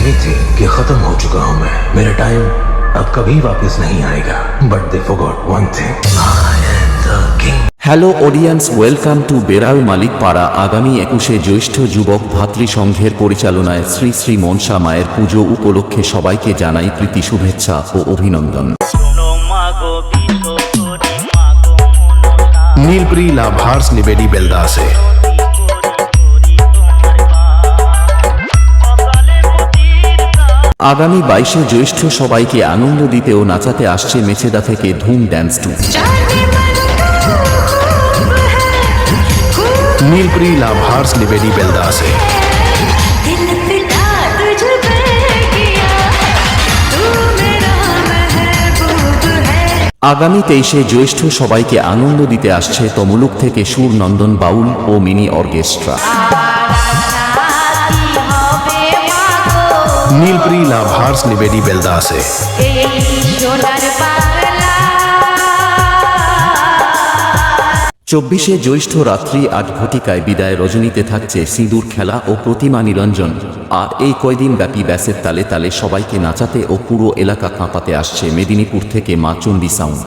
रही थी कि खत्म हो चुका हूं मैं, मेरा टाइम अब कभी वापस नहीं आएगा, but they forgot one thing, I am the king. Hello audience, welcome to বেড়াল মালিক পাড়া। আগামী 21শে জ্যৈষ্ঠ যুবক ভাতৃসংঘের পরিচালনায় শ্রী শ্রী মনসা মায়ের পুজো উপলক্ষে সবাইকে জানাই প্রীতি শুভেচ্ছা ও অভিনন্দন। नीलप्री लाभार्स निवेदी बेलदा से আগামী 22শে জ্যৈষ্ঠ সবাইকে আনন্দ দিতে ও নাচাতে আসছে মেছেদা থেকে ধুম ড্যান্স টু। नीलप्री लाभार्स निवेदी बेलदा से আগামী 23শে জ্যৈষ্ঠ সবাইকে আনন্দ দিতে আসছে তমলুক থেকে সুরনন্দন বাউল ও মিনি অর্কেস্ট্রা। नीलप्री लाभार्स निवेदी बेलदा से 24শে জ্যৈষ্ঠ রাত্রি 8 ঘটিকায় বিদায় রজনীতে থাকছে সিঁদুর খেলা ও প্রতিমা নিরঞ্জন। আর এই কয়দিন ব্যাপী ব্যাসের তালে তালে সবাইকে নাচাতে ও পুরো এলাকা কাঁপাতে আসছে মেদিনীপুর থেকে মা চণ্ডী সাউন্ড।